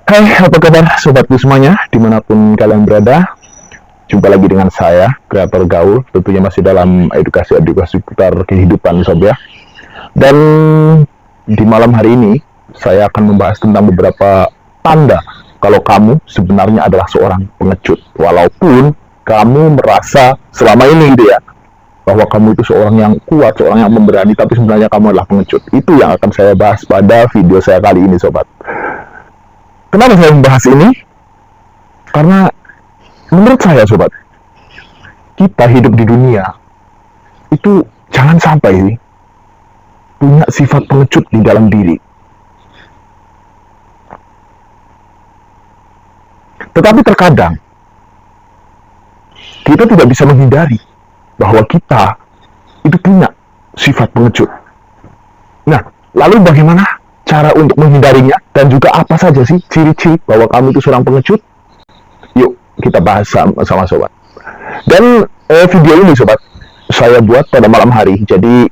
Hai, apa kabar sobatku semuanya, dimanapun kalian berada. Jumpa lagi dengan saya, kreator gaul, tentunya masih dalam edukasi seputar kehidupan sob ya. Dan di malam hari ini, saya akan membahas tentang beberapa tanda kalau kamu sebenarnya adalah seorang pengecut. Walaupun kamu merasa selama ini gitu ya, bahwa kamu itu seorang yang kuat, seorang yang memberani, tapi sebenarnya kamu adalah pengecut. Itu yang akan saya bahas pada video saya kali ini sobat. Kenapa saya membahas ini? Karena menurut saya sobat, kita hidup di dunia itu jangan sampai punya sifat pengecut di dalam diri. Tetapi terkadang kita tidak bisa menghindari bahwa kita itu punya sifat pengecut. Nah, lalu bagaimana cara untuk menghindarinya, dan juga apa saja sih ciri-ciri bahwa kamu itu seorang pengecut? Yuk kita bahas sama sobat. Dan video ini sobat, saya buat pada malam hari, jadi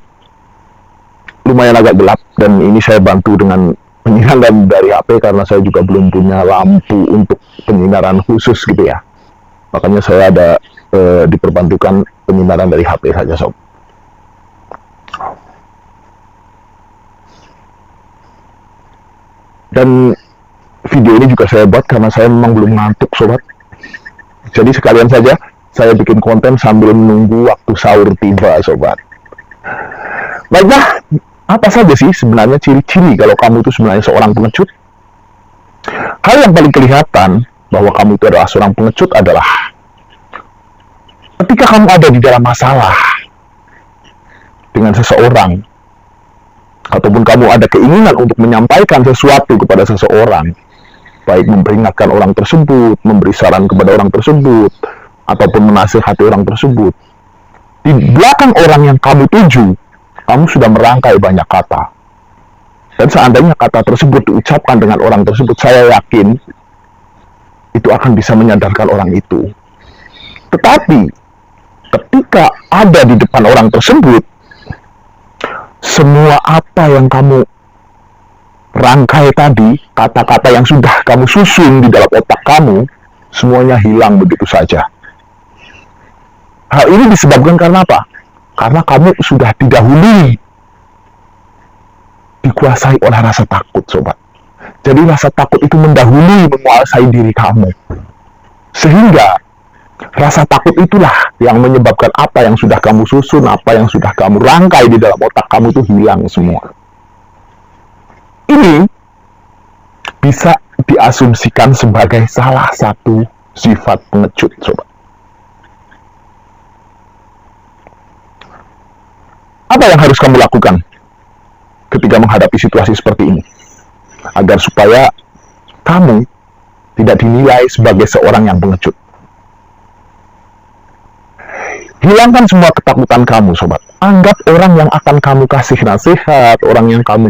lumayan agak gelap, dan ini saya bantu dengan penyinaran dari HP karena saya juga belum punya lampu untuk penyinaran khusus gitu ya. Makanya saya ada diperbantukan penyinaran dari HP saja sob. Dan video ini juga saya buat karena saya memang belum ngantuk sobat. Jadi sekalian saja saya bikin konten sambil menunggu waktu sahur tiba sobat. Baiklah, apa saja sih sebenarnya ciri-ciri kalau kamu itu sebenarnya seorang pengecut? Hal yang paling kelihatan bahwa kamu itu adalah seorang pengecut adalah ketika kamu ada di dalam masalah dengan seseorang, ataupun kamu ada keinginan untuk menyampaikan sesuatu kepada seseorang, baik memperingatkan orang tersebut, memberi saran kepada orang tersebut, ataupun menasihati orang tersebut, di belakang orang yang kamu tuju, kamu sudah merangkai banyak kata. Dan seandainya kata tersebut diucapkan dengan orang tersebut, saya yakin itu akan bisa menyadarkan orang itu. Tetapi ketika ada di depan orang tersebut, semua apa yang kamu rangkai tadi, kata-kata yang sudah kamu susun di dalam otak kamu, semuanya hilang begitu saja. Hal ini disebabkan karena apa? Karena kamu sudah didahului, dikuasai oleh rasa takut sobat. Jadi rasa takut itu mendahului, menguasai diri kamu, sehingga rasa takut itulah yang menyebabkan apa yang sudah kamu susun, apa yang sudah kamu rangkai di dalam otak kamu itu hilang semua. Ini bisa diasumsikan sebagai salah satu sifat pengecut, sobat. Apa yang harus kamu lakukan ketika menghadapi situasi seperti ini, agar supaya kamu tidak dinilai sebagai seorang yang pengecut? Hilangkan semua ketakutan kamu, sobat. Anggap orang yang akan kamu kasih nasihat, orang yang kamu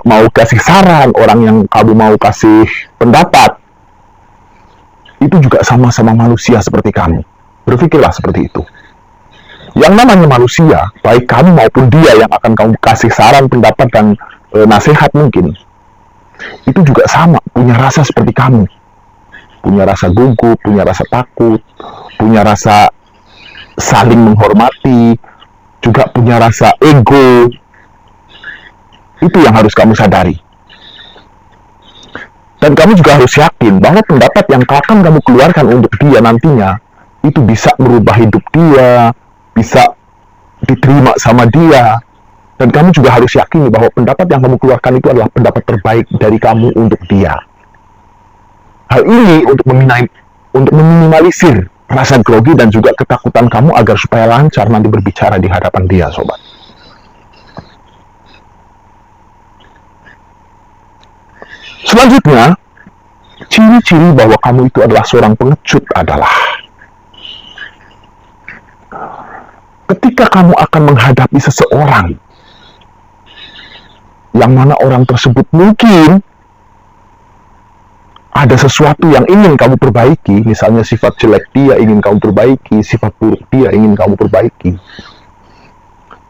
mau kasih saran, orang yang kamu mau kasih pendapat, itu juga sama-sama manusia seperti kamu. Berpikirlah seperti itu. Yang namanya manusia, baik kamu maupun dia yang akan kamu kasih saran, pendapat, dan nasihat mungkin, itu juga sama, punya rasa seperti kamu. Punya rasa gugup, punya rasa takut, punya rasa saling menghormati, juga punya rasa ego. Itu yang harus kamu sadari. Dan kamu juga harus yakin bahwa pendapat yang akan kamu keluarkan untuk dia nantinya itu bisa merubah hidup dia, bisa diterima sama dia. Dan kamu juga harus yakin bahwa pendapat yang kamu keluarkan itu adalah pendapat terbaik dari kamu untuk dia. Hal ini untuk meminimalisir rasa grogi dan juga ketakutan kamu agar supaya lancar nanti berbicara di hadapan dia, sobat. Selanjutnya, ciri-ciri bahwa kamu itu adalah seorang pengecut adalah ketika kamu akan menghadapi seseorang yang mana orang tersebut mungkin ada sesuatu yang ingin kamu perbaiki, misalnya sifat jelek dia ingin kamu perbaiki, sifat buruk dia ingin kamu perbaiki.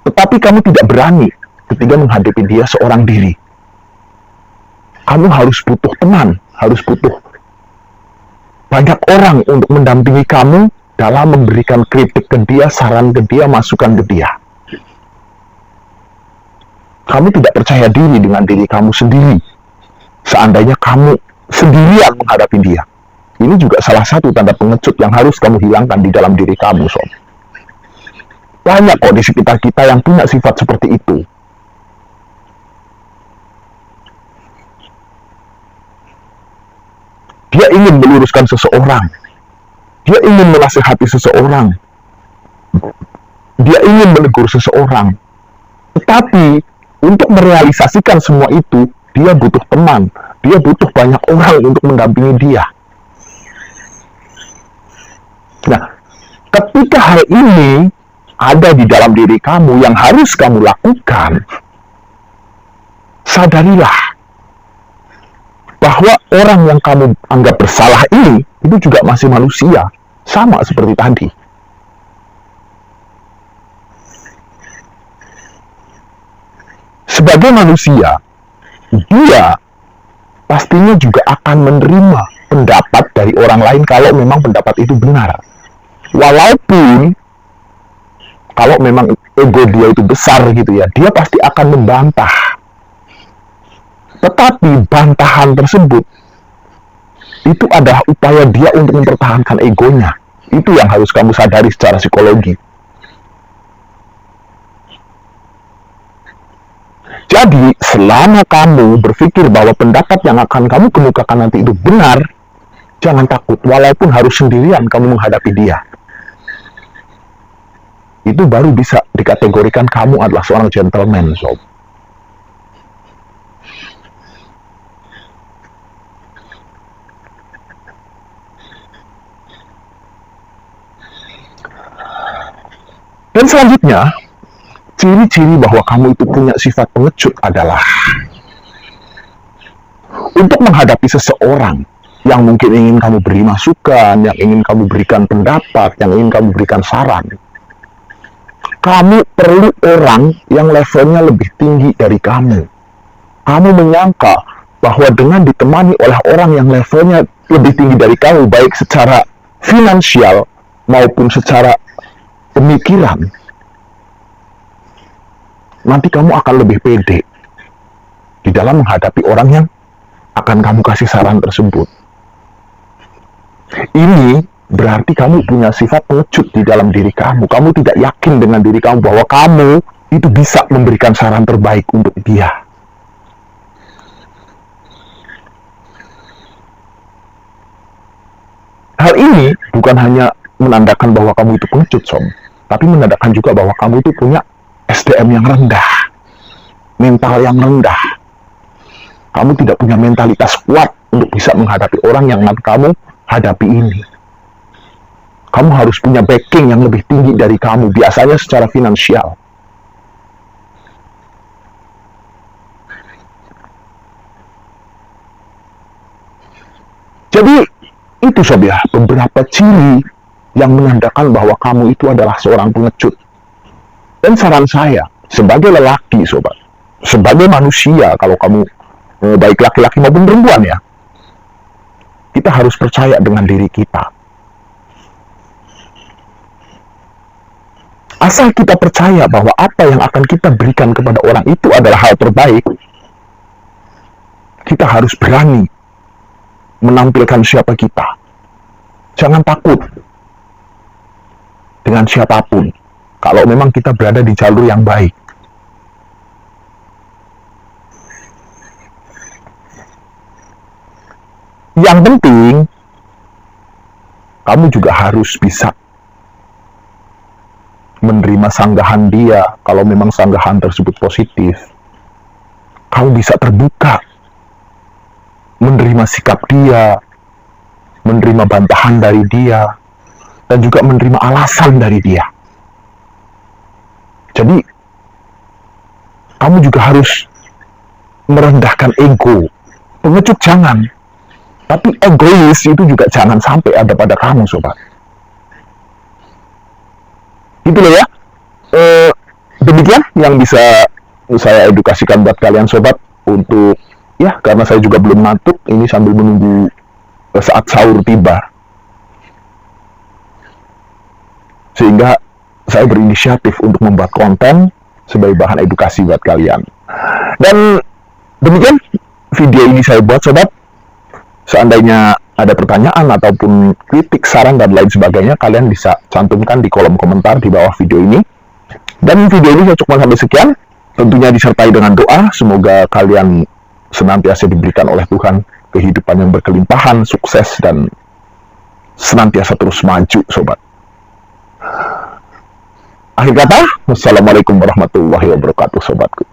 Tetapi kamu tidak berani ketika menghadapi dia seorang diri. kamu harus butuh teman, harus butuh banyak orang untuk mendampingi kamu dalam memberikan kritik ke dia, saran ke dia, masukan ke dia. Kamu tidak percaya diri dengan diri kamu sendiri. Seandainya kamu sendirian menghadapi dia. Ini juga salah satu tanda pengecut yang harus kamu hilangkan di dalam diri kamu, sob. Banyak kok di sekitar kita yang punya sifat seperti itu. Dia ingin meluruskan seseorang. Dia ingin menasihati seseorang. Dia ingin menegur seseorang. Tetapi, untuk merealisasikan semua itu, dia butuh teman. Dia butuh banyak orang untuk mendampingi dia. Nah, ketika hal ini ada di dalam diri kamu yang harus kamu lakukan, sadarilah bahwa orang yang kamu anggap bersalah ini, itu juga masih manusia, sama seperti tadi. Sebagai manusia, dia pastinya juga akan menerima pendapat dari orang lain kalau memang pendapat itu benar. Walaupun kalau memang ego dia itu besar gitu ya, dia pasti akan membantah. Tetapi bantahan tersebut itu adalah upaya dia untuk mempertahankan egonya. Itu yang harus kamu sadari secara psikologi. Jadi, selama kamu berpikir bahwa pendapat yang akan kamu kemukakan nanti itu benar, jangan takut, walaupun harus sendirian kamu menghadapi dia. Itu baru bisa dikategorikan kamu adalah seorang gentleman, sob. Dan selanjutnya, ciri-ciri bahwa kamu itu punya sifat pengecut adalah untuk menghadapi seseorang yang mungkin ingin kamu beri masukan, yang ingin kamu berikan pendapat, yang ingin kamu berikan saran. Kamu perlu orang yang levelnya lebih tinggi dari kamu. Kamu menyangka bahwa dengan ditemani oleh orang yang levelnya lebih tinggi dari kamu, baik secara finansial maupun secara pemikiran, nanti kamu akan lebih pede di dalam menghadapi orang yang akan kamu kasih saran tersebut. Ini berarti kamu punya sifat pengecut di dalam diri kamu. Kamu tidak yakin dengan diri kamu bahwa kamu itu bisa memberikan saran terbaik untuk dia. Hal ini bukan hanya menandakan bahwa kamu itu pengecut, sob, tapi menandakan juga bahwa kamu itu punya SDM yang rendah, mental yang rendah. Kamu tidak punya mentalitas kuat untuk bisa menghadapi orang yang kamu hadapi ini. Kamu harus punya backing yang lebih tinggi dari kamu, biasanya secara finansial. Jadi, itu sob ya, beberapa ciri yang menandakan bahwa kamu itu adalah seorang pengecut. Dan saran saya, sebagai lelaki, sobat, sebagai manusia, kalau kamu baik laki-laki maupun perempuan ya, kita harus percaya dengan diri kita. Asal kita percaya bahwa apa yang akan kita berikan kepada orang itu adalah hal terbaik, kita harus berani menampilkan siapa kita. Jangan takut dengan siapapun, kalau memang kita berada di jalur yang baik. Yang penting, kamu juga harus bisa menerima sanggahan dia. Kalau memang sanggahan tersebut positif, kamu bisa terbuka menerima sikap dia, menerima bantahan dari dia, dan juga menerima alasan dari dia. Jadi, kamu juga harus merendahkan ego. Pengecut jangan, tapi egois itu juga jangan sampai ada pada kamu, sobat. Gitu loh ya. Demikian yang bisa saya edukasikan buat kalian, sobat, untuk ya karena saya juga belum ngantuk, ini sambil menunggu saat sahur tiba, sehingga saya berinisiatif untuk membuat konten sebagai bahan edukasi buat kalian. Dan demikian video ini saya buat, sobat. Seandainya ada pertanyaan ataupun kritik, saran, dan lain sebagainya, kalian bisa cantumkan di kolom komentar di bawah video ini. Dan video ini saya cukupkan sampai sekian, tentunya disertai dengan doa, semoga kalian senantiasa diberikan oleh Tuhan kehidupan yang berkelimpahan, sukses, dan senantiasa terus maju, sobat. Akhir kata, wassalamualaikum warahmatullahi wabarakatuh, sobatku.